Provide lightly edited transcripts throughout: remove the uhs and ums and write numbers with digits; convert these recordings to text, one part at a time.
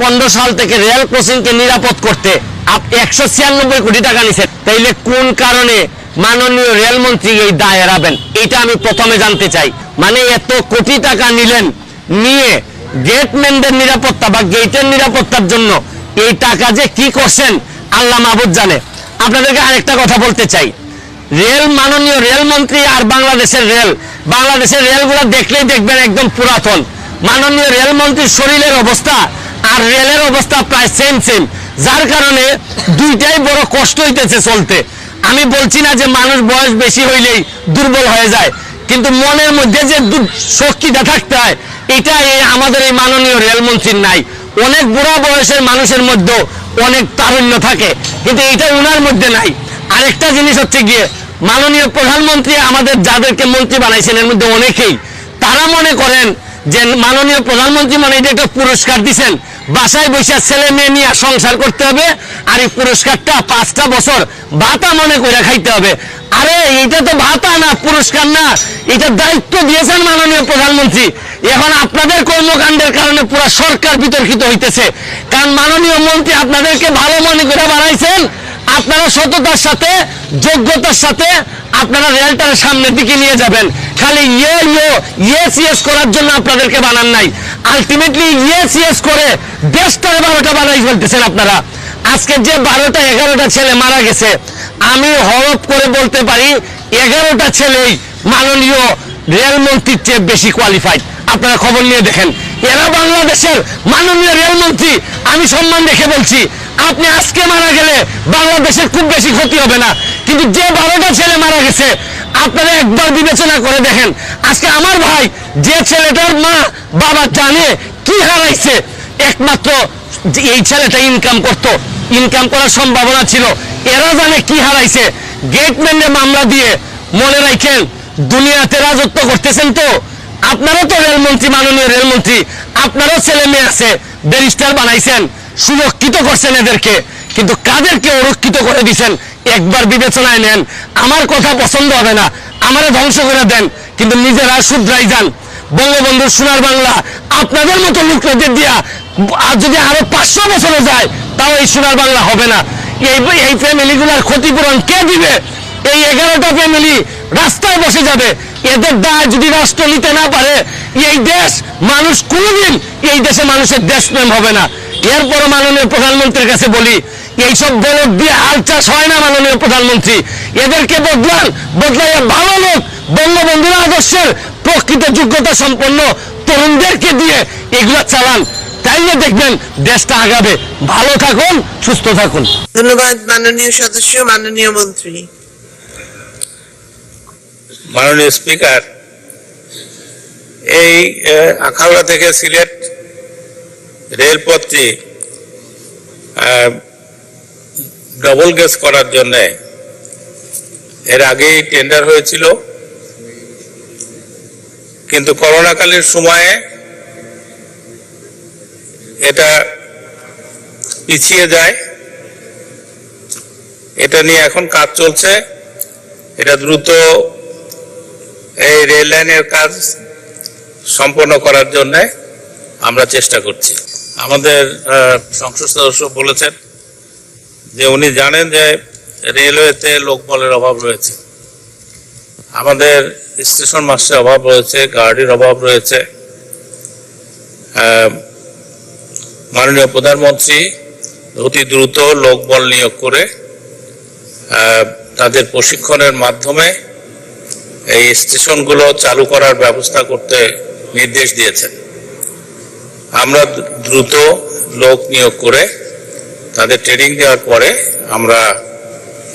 15 সাল থেকে রেল ক্রসিংকে নিরাপদ করতে 196 কোটি টাকা নিছেন, তাইলে কোন কারণে মাননীয় রেলমন্ত্রী এই দায় এড়াবেন? এটা আমি প্রথমে জানতে চাই। মানে এত কোটি টাকা নিলেন, নিয়ে গেটম্যানদের নিরাপত্তা বা গেটের নিরাপত্তার জন্য এই টাকা যে কি করছেন আল্লাহ মাহবুব জানে। আপনাদেরকে আরেকটা কথা বলতে চাই, মাননীয় রেলমন্ত্রী আর বাংলাদেশের রেলগুলো দেখলেই দেখবেন একদম পুরাতন। মাননীয় রেলমন্ত্রীর শরীরের অবস্থা আর রেলের অবস্থা প্রায় সেম, যার কারণে দুইটাই বড় কষ্ট হইতেছে চলতে। আমি বলছি না যে মানুষ বয়স বেশি হইলেই দুর্বল হয়ে যায়, কিন্তু মনের মধ্যে যে শক্তিটা থাকতে হয় এটা আমাদের এই মাননীয় রেলমন্ত্রীর নাই। অনেক বুড়া বয়সের মানুষের মধ্যেও অনেক তারুণ্য থাকে, কিন্তু এটা ওনার মধ্যে নাই। আরেকটা জিনিস হচ্ছে গিয়ে, মাননীয় প্রধানমন্ত্রী আমাদের যাদেরকে মন্ত্রী বানাইছেন এর মধ্যে অনেকেই তারা মনে করেন যে মাননীয় প্রধানমন্ত্রী মানে এটা একটা পুরস্কার দিচ্ছেন, বাসায় বসে ছেলে মেয়ে নিয়ে সংসার করতে হবে, আর এই পুরস্কারটা 5টা বছর ভাতা মনে করে খাইতে হবে। আরে এটা তো ভাতা না, পুরস্কার না, এটা দায়িত্ব দিয়েছেন মাননীয় প্রধানমন্ত্রী। এখন আপনাদের কর্মকাণ্ডের কারণে পুরো সরকার বিতর্কিত হইতেছে, কারণ মাননীয় মন্ত্রী আপনাদেরকে ভালো মনে করে বানাইছেন। আপনারা সততার সাথে যোগ্যতার সাথে আপনারা রেলটার সামনের দিকে নিয়ে যাবেন, খালি ইয়েস করার জন্য আপনাদেরকে বানান নাই। আলটিমেটলি ইয়েস করে দেশটারে 12টা বানাই ফেলতেছেন আপনারা। আজকে যে 12টা 11টা ছেলে মারা গেছে, আমি হরফ করে বলতে পারি 11টা ছেলেই মাননীয় রেলমন্ত্রীর চেয়ে বেশি কোয়ালিফাইড। আপনারা খবর নিয়ে দেখেন, এরা বাংলাদেশের মাননীয় রেলমন্ত্রী। আমি সম্মান রেখে বলছি, আপনি আজকে মারা গেলে বাংলাদেশের খুব বেশি ক্ষতি হবে না, কিন্তু যে 12টা ছেলে মারা গেছে আপনারা একবার বিবেচনা করে দেখেন। আজকে আমার ভাই যে ছেলেটার মা বাবা জানে কি হারাইছে, একমাত্র এই ছেলেটা ইনকাম করার সম্ভাবনা ছিল, এরা জানে কি হারাইছে। গেটম্যানে মামলা দিয়ে মনে রাখেন দুনিয়াতে রাজত্ব করতেছেন। তো আপনারা তো রেলমন্ত্রী, মাননীয় রেলমন্ত্রী, আপনারও ছেলে মেয়ে আছে, ব্যারিস্টার বানাইছেন, সুরক্ষিত করছেন এদেরকে, কিন্তু কাদেরকে অরক্ষিত করে দিচ্ছেন একবার বিবেচনায় নেন। আমার কথা পছন্দ হবে না, আমারে ধ্বংস করে দেন, কিন্তু নিজেরা শুধরাই যান। বঙ্গবন্ধুর সোনার বাংলা আপনাদের মতো লোকদের দিয়া যদি আরো 500 বছরে যায় তাও এই সোনার বাংলা হবে না। এই ফ্যামিলিগুলোর ক্ষতিপূরণ কে দিবে? এই 11টা ফ্যামিলি রাস্তায় বসে যাবে। এদের দায় যদি রাষ্ট্র নিতে না পারে, এই দেশ মানুষ কোনদিন এই দেশে মানুষের দেশপ্রেম হবে না। এরপর মাননীয় প্রধানমন্ত্রীর কাছে বলি, এইসব বলদ দিয়ে হাল চাষ হয় না। মাননীয় প্রধানমন্ত্রী এদেরকে বদলাইয়া ভালো লোক, বঙ্গবন্ধুর আদর্শের প্রকৃত যোগ্যতা সম্পন্ন তরুণদেরকে দিয়ে এগুলা চালান, তাইলে দেখবেন দেশটা আগাবে। ভালো থাকুন, সুস্থ থাকুন। ধন্যবাদ মাননীয় সদস্য, মাননীয় মন্ত্রী। মাননীয় স্পিকার, এই আখাউড়া থেকে সিলেট রেলপথটি ডবল গেজ করার জন্য এর আগেই টেন্ডার হয়েছিল, কিন্তু করোনাকালীন সময়ে এটা পিছিয়ে যায়। এটা নিয়ে এখন কাজ চলছে, এটা দ্রুত এই রেল লাইনের কাজ সম্পন্ন করার জন্য আমরা চেষ্টা করছি। আমাদের সংসদ সদস্য বলেছেন যে উনি জানেন যে রেলওয়েতে লোকবলের অভাব রয়েছে, আমাদের স্টেশন মাস্টারের অভাব রয়েছে, গার্ডের অভাব রয়েছে। মাননীয় প্রধানমন্ত্রী অতি দ্রুত লোকবল নিয়োগ করে তাদের প্রশিক্ষণের মাধ্যমে এই স্টেশনগুলো চালু করার ব্যবস্থা করতে নির্দেশ দিয়েছেন। আমরা দ্রুত লোক নিয়োগ করে তাদের ট্রেনিং দেওয়ার পরে আমরা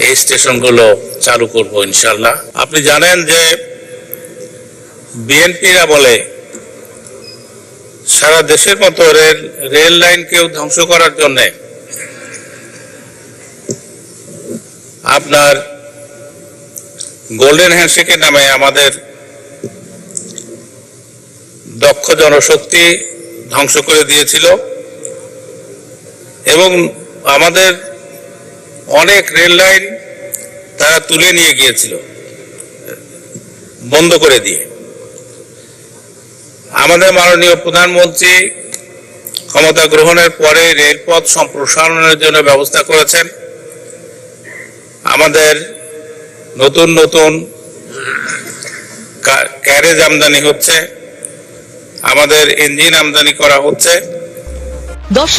এই স্টেশনগুলো চালু করব ইনশাল্লাহ। আপনি জানেন যে বিএনপিরা বলে সারা দেশের মতো রেল লাইনকেও ধ্বংস করার জন্য আপনার গোল্ডেন হ্যান্ডশেকের নামে আমাদের দক্ষ জনশক্তি ধ্বংস করে দিয়েছিল, এবং আমাদের অনেক রেল লাইন তারা তুলে নিয়ে গিয়েছিল বন্ধ করে দিয়ে। আমাদের মাননীয় প্রধানমন্ত্রী ক্ষমতা গ্রহণের পরে রেলপথ সম্প্রসারণের জন্য ব্যবস্থা করেছেন। আমাদের নতুন নতুন ক্যারেজ আমদানি হচ্ছে, আমাদের ইঞ্জিন আমদানি করা হচ্ছে। দর্শক